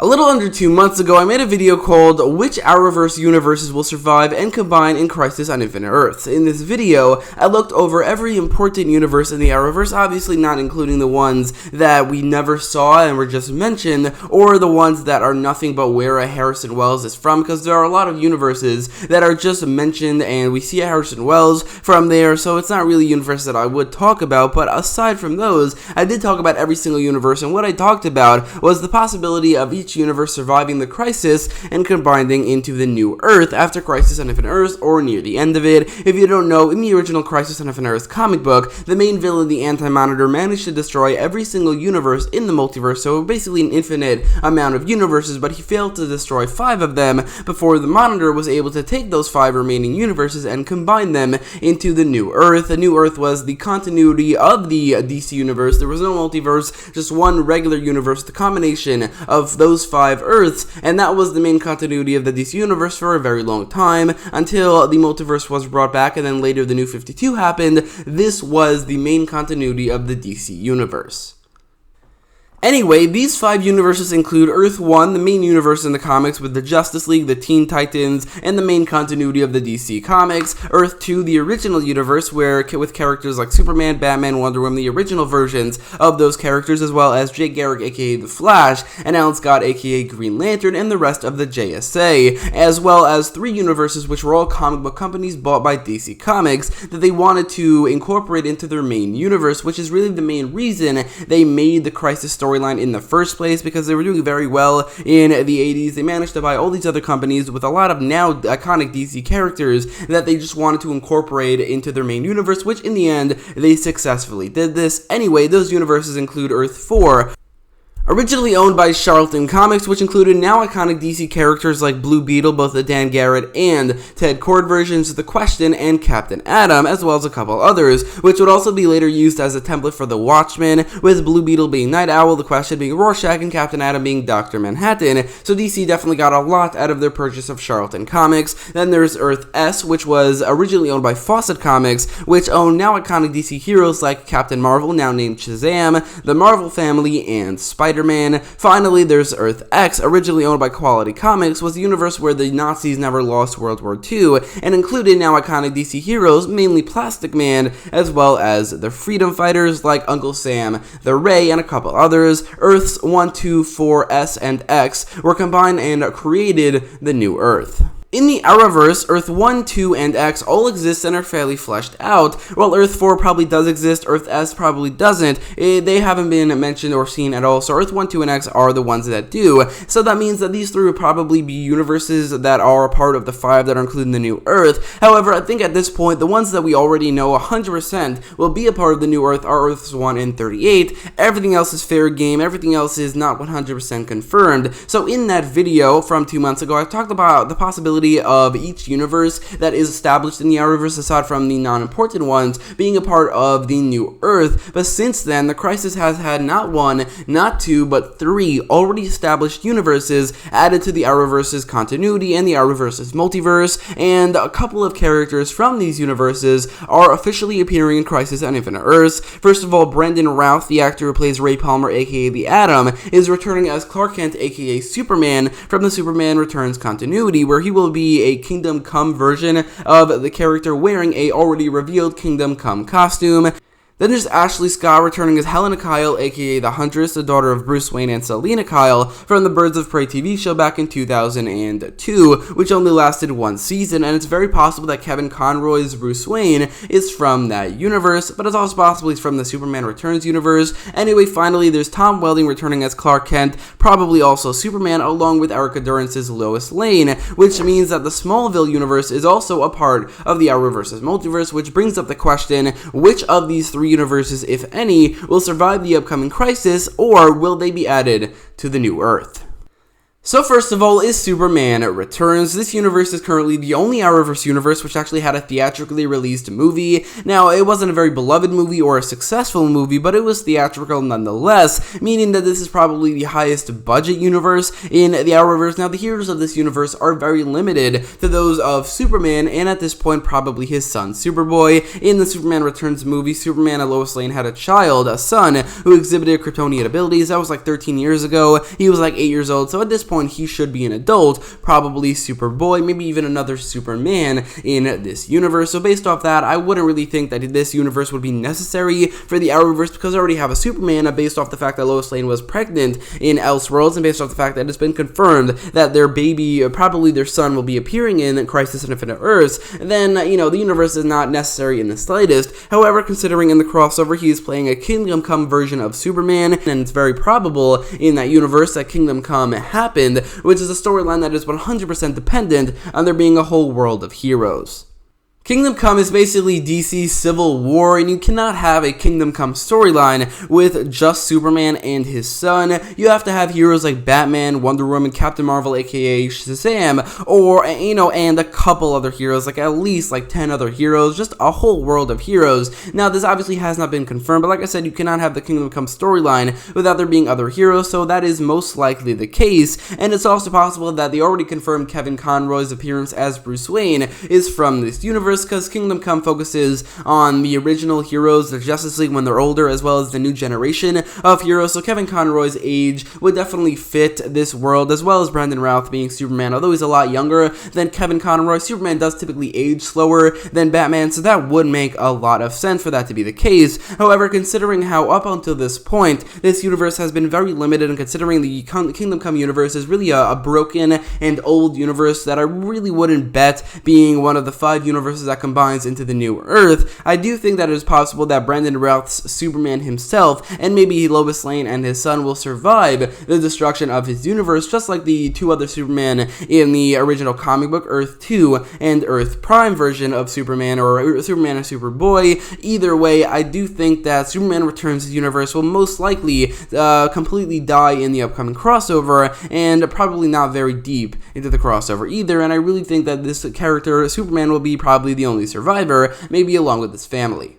A little under 2 months ago, I made a video called Which Arrowverse Universes Will Survive and Combine in Crisis on Infinite Earths. In this video, I looked over every important universe in the Arrowverse, obviously not including the ones that we never saw and were just mentioned, or the ones that are nothing but where a Harrison Wells is from, because there are a lot of universes that are just mentioned and we see a Harrison Wells from there, so it's not really a universe that I would talk about. But aside from those, I did talk about every single universe, and what I talked about was the possibility of each universe surviving the crisis and combining into the new Earth after Crisis on Infinite Earths or near the end of it. If you don't know, in the original Crisis on Infinite Earths comic book, the main villain, the Anti-Monitor, managed to destroy every single universe in the multiverse, so basically an infinite amount of universes, but he failed to destroy 5 of them before the Monitor was able to take those 5 remaining universes and combine them into the new Earth. The new Earth was the continuity of the DC universe. There was no multiverse, just one regular universe, the combination of those 5 Earths, and that was the main continuity of the DC universe for a very long time, until the multiverse was brought back, and then later the New 52 happened. This was the main continuity of the DC universe. Anyway, these 5 universes include Earth 1, the main universe in the comics with the Justice League, the Teen Titans, and the main continuity of the DC comics. Earth 2, the original universe, where with characters like Superman, Batman, Wonder Woman, the original versions of those characters, as well as Jay Garrick, aka The Flash, and Alan Scott, aka Green Lantern, and the rest of the JSA, as well as 3 universes which were all comic book companies bought by DC Comics that they wanted to incorporate into their main universe, which is really the main reason they made the Crisis storyline in the first place, because they were doing very well in the 80s. They managed to buy all these other companies with a lot of now iconic DC characters that they just wanted to incorporate into their main universe, which in the end they successfully did this. Anyway, those universes include Earth 4, originally owned by Charlton Comics, which included now iconic DC characters like Blue Beetle, both the Dan Garrett and Ted Kord versions, The Question, and Captain Atom, as well as a couple others, which would also be later used as a template for The Watchmen, with Blue Beetle being Night Owl, The Question being Rorschach, and Captain Atom being Dr. Manhattan. So DC definitely got a lot out of their purchase of Charlton Comics. Then there's Earth S, which was originally owned by Fawcett Comics, which owned now iconic DC heroes like Captain Marvel, now named Shazam, the Marvel Family, and Spider-Man. Finally, there's Earth X, originally owned by Quality Comics, was the universe where the Nazis never lost World War II, and included now iconic DC heroes, mainly Plastic Man, as well as the Freedom Fighters like Uncle Sam, the Ray, and a couple others. Earths 1, 2, 4, S, and X were combined and created the new Earth. In the Arrowverse, Earth 1, 2, and X all exist and are fairly fleshed out. While Earth 4 probably does exist, Earth S probably doesn't. They haven't been mentioned or seen at all, so Earth 1, 2, and X are the ones that do. So that means that these 3 would probably be universes that are a part of the 5 that are included in the new Earth. However, I think at this point, the ones that we already know 100% will be a part of the new Earth are Earths 1 and 38. Everything else is fair game. Everything else is not 100% confirmed. So in that video from 2 months ago, I talked about the possibility of each universe that is established in the Arrowverse, aside from the non-important ones, being a part of the new Earth. But since then, the Crisis has had not 1, not 2, but 3 already established universes added to the Arrowverse's continuity and the Arrowverse's multiverse, and a couple of characters from these universes are officially appearing in Crisis on Infinite Earths. First of all, Brendan Routh, the actor who plays Ray Palmer, aka the Atom, is returning as Clark Kent, aka Superman, from the Superman Returns continuity, where he will be a Kingdom Come version of the character wearing a already revealed Kingdom Come costume. Then there's Ashley Scott returning as Helena Kyle, aka the Huntress, the daughter of Bruce Wayne and Selena Kyle, from the Birds of Prey TV show back in 2002, which only lasted 1 season, and it's very possible that Kevin Conroy's Bruce Wayne is from that universe, but it's also possible he's from the Superman Returns universe. Anyway, finally, there's Tom Welling returning as Clark Kent, probably also Superman, along with Erica Durance's Lois Lane, which means that the Smallville universe is also a part of the Arrowverse's multiverse, which brings up the question, which of these 3 universes, if any, will survive the upcoming crisis, or will they be added to the new Earth? So first of all is Superman Returns. This universe is currently the only Arrowverse universe which actually had a theatrically released movie. Now, it wasn't a very beloved movie or a successful movie, but it was theatrical nonetheless, meaning that this is probably the highest budget universe in the Arrowverse. Now, the heroes of this universe are very limited to those of Superman, and at this point, probably his son, Superboy. In the Superman Returns movie, Superman and Lois Lane had a child, a son, who exhibited Kryptonian abilities. That was like 13 years ago. He was like 8 years old, so at this point, he should be an adult, probably Superboy, maybe even another Superman in this universe. So based off that, I wouldn't really think that this universe would be necessary for the Arrowverse because I already have a Superman based off the fact that Lois Lane was pregnant in Elseworlds and based off the fact that it's been confirmed that their baby, probably their son, will be appearing in Crisis on Infinite Earths. Then, the universe is not necessary in the slightest. However, considering in the crossover he is playing a Kingdom Come version of Superman, and it's very probable in that universe that Kingdom Come happened, which is a storyline that is 100% dependent on there being a whole world of heroes. Kingdom Come is basically DC's Civil War, and you cannot have a Kingdom Come storyline with just Superman and his son. You have to have heroes like Batman, Wonder Woman, Captain Marvel, aka Shazam, or, and a couple other heroes, like at least 10 other heroes, just a whole world of heroes. Now, this obviously has not been confirmed, but like I said, you cannot have the Kingdom Come storyline without there being other heroes, so that is most likely the case, and it's also possible that the already confirmed Kevin Conroy's appearance as Bruce Wayne is from this universe, because Kingdom Come focuses on the original heroes, the Justice League when they're older, as well as the new generation of heroes, so Kevin Conroy's age would definitely fit this world, as well as Brandon Routh being Superman. Although he's a lot younger than Kevin Conroy, Superman does typically age slower than Batman, so that would make a lot of sense for that to be the case. However, considering how up until this point, this universe has been very limited, and considering the Kingdom Come universe is really a broken and old universe that I really wouldn't bet being one of the 5 universes that combines into the new Earth, I do think that it is possible that Brandon Routh's Superman himself and maybe Lois Lane and his son will survive the destruction of his universe, just like the 2 other Superman in the original comic book, Earth 2 and Earth Prime version of Superman, or Superman and Superboy. Either way, I do think that Superman Returns universe will most likely completely die in the upcoming crossover, and probably not very deep into the crossover either, and I really think that this character, Superman, will be probably the only survivor, maybe along with his family.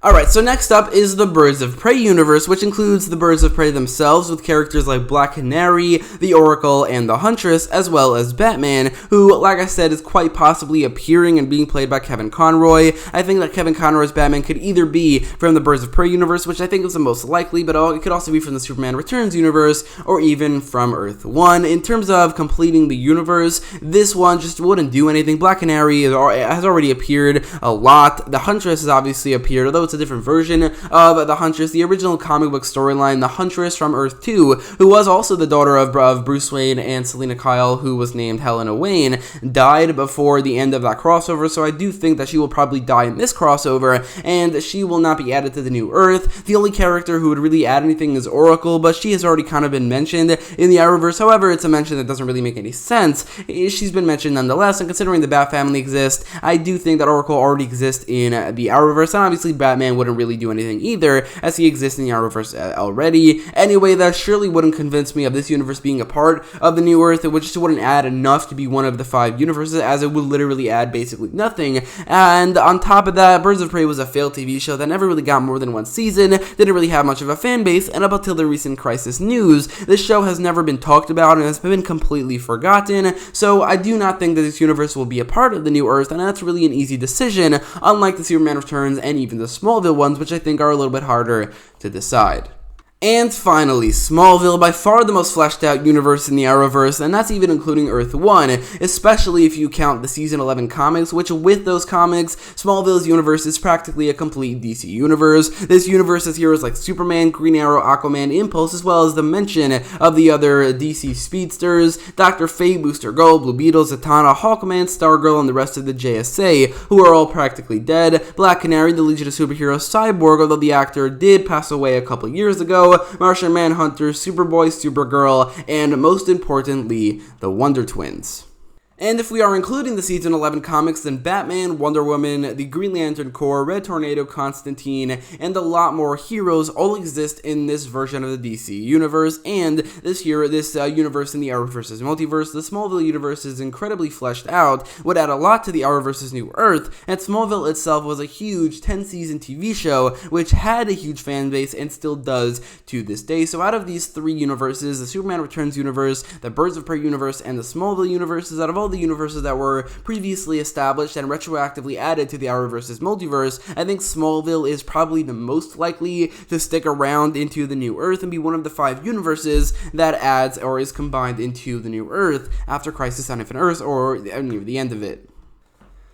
Alright, so next up is the Birds of Prey universe, which includes the Birds of Prey themselves with characters like Black Canary, the Oracle, and the Huntress, as well as Batman, who, like I said, is quite possibly appearing and being played by Kevin Conroy. I think that Kevin Conroy's Batman could either be from the Birds of Prey universe, which I think is the most likely, but it could also be from the Superman Returns universe, or even from Earth 1. In terms of completing the universe, this one just wouldn't do anything. Black Canary has already appeared a lot. The Huntress has obviously appeared, although it's a different version of the Huntress. The original comic book storyline, the Huntress from Earth 2, who was also the daughter of Bruce Wayne and Selina Kyle, who was named Helena Wayne, died before the end of that crossover, so I do think that she will probably die in this crossover, and she will not be added to the new Earth. The only character who would really add anything is Oracle, but she has already kind of been mentioned in the Arrowverse. However, it's a mention that doesn't really make any sense. She's been mentioned nonetheless, and considering the Bat family exists, I do think that Oracle already exists in the Arrowverse, and obviously Batman wouldn't really do anything either, as he exists in the Arrowverse already. Anyway, that surely wouldn't convince me of this universe being a part of the new Earth. It just wouldn't add enough to be one of the 5 universes, as it would literally add basically nothing. And on top of that, Birds of Prey was a failed TV show that never really got more than 1 season, didn't really have much of a fan base, and up until the recent Crisis news, this show has never been talked about and has been completely forgotten. So I do not think that this universe will be a part of the new Earth, and that's really an easy decision, unlike the Superman Returns and even the Smallville ones, which I think are a little bit harder to decide. And finally, Smallville, by far the most fleshed out universe in the Arrowverse, and that's even including Earth 1, especially if you count the Season 11 comics, which with those comics, Smallville's universe is practically a complete DC universe. This universe has heroes like Superman, Green Arrow, Aquaman, Impulse, as well as the mention of the other DC speedsters, Dr. Fate, Booster Gold, Blue Beetle, Zatanna, Hawkman, Stargirl, and the rest of the JSA, who are all practically dead, Black Canary, the Legion of Superheroes, Cyborg, although the actor did pass away a couple years ago, Martian Manhunter, Superboy, Supergirl, and most importantly, the Wonder Twins. And if we are including the Season 11 comics, then Batman, Wonder Woman, the Green Lantern Corps, Red Tornado, Constantine, and a lot more heroes all exist in this version of the DC universe. And this universe in the Arrowverse's multiverse, the Smallville universe is incredibly fleshed out, would add a lot to the Arrowverse's New Earth, and Smallville itself was a huge 10-season TV show, which had a huge fan base and still does to this day. So out of these three universes, the Superman Returns universe, the Birds of Prey universe, and the Smallville universes, out of all the universes that were previously established and retroactively added to the Arrowverse's multiverse, I think Smallville is probably the most likely to stick around into the New Earth and be one of the 5 universes that adds or is combined into the New Earth after Crisis on Infinite Earths or near the end of it.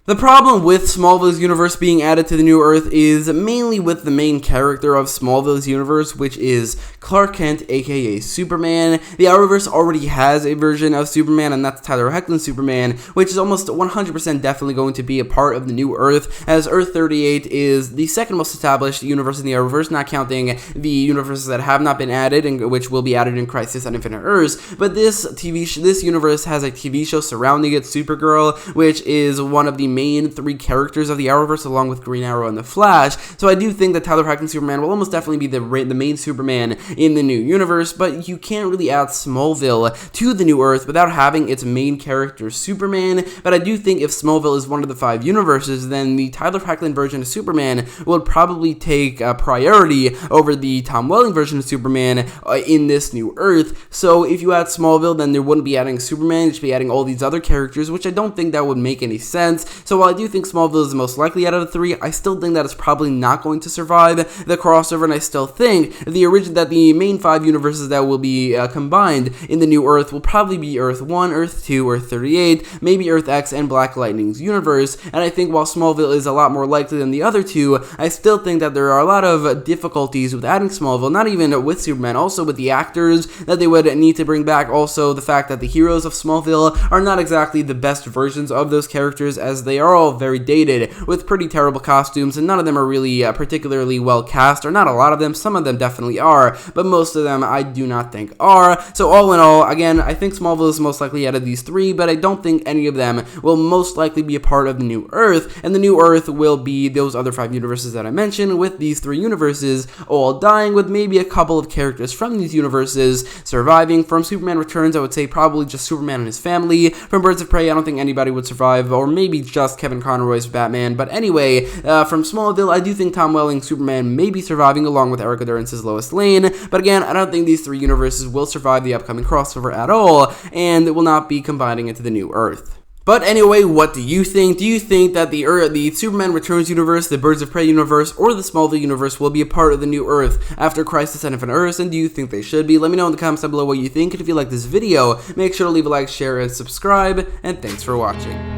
The problem with Smallville's universe being added to the New Earth is mainly with the main character of Smallville's universe, which is Clark Kent, aka Superman. The Arrowverse already has a version of Superman, and that's Tyler Hoechlin's Superman, which is almost 100% definitely going to be a part of the New Earth, as Earth 38 is the second most established universe in the Arrowverse, not counting the universes that have not been added, and which will be added in Crisis on Infinite Earths. But this universe has a TV show surrounding it, Supergirl, which is one of the main 3 characters of the Arrowverse, along with Green Arrow and the Flash. So I do think that Tyler Hoechlin's Superman will almost definitely be the main Superman in the new universe, but you can't really add Smallville to the New Earth without having its main character Superman. But I do think if Smallville is one of the 5 universes, then the Tyler Hoechlin version of Superman would probably take priority over the Tom Welling version of Superman in this New Earth. So if you add Smallville, then there wouldn't be adding Superman, you'd be adding all these other characters, which I don't think that would make any sense. So while I do think Smallville is the most likely out of the 3, I still think that it's probably not going to survive the crossover, and I still think that the main 5 universes that will be combined in the New Earth will probably be Earth 1, Earth 2, Earth 38, maybe Earth X, and Black Lightning's universe. And I think while Smallville is a lot more likely than the other 2, I still think that there are a lot of difficulties with adding Smallville, not even with Superman, also with the actors that they would need to bring back, also the fact that the heroes of Smallville are not exactly the best versions of those characters, as they are all very dated with pretty terrible costumes, and none of them are really particularly well cast, or not a lot of them. Some of them definitely are, but most of them I do not think are. So all in all, again, I think Smallville is most likely out of these 3, but I don't think any of them will most likely be a part of the New Earth, and the New Earth will be those other 5 universes that I mentioned, with these 3 universes all dying, with maybe a couple of characters from these universes surviving. From Superman Returns, I would say probably just Superman and his family. From Birds of Prey, I don't think anybody would survive, or maybe just Kevin Conroy's Batman. But anyway, from Smallville, I do think Tom Welling's Superman may be surviving, along with Erica Durance's Lois Lane. But again, I don't think these 3 universes will survive the upcoming crossover at all, and will not be combining into the New Earth. But anyway, what do you think? Do you think that the Superman Returns universe, the Birds of Prey universe, or the Smallville universe will be a part of the New Earth after Crisis on Infinite Earths, and do you think they should be? Let me know in the comments down below what you think, and if you like this video, make sure to leave a like, share, and subscribe, and thanks for watching.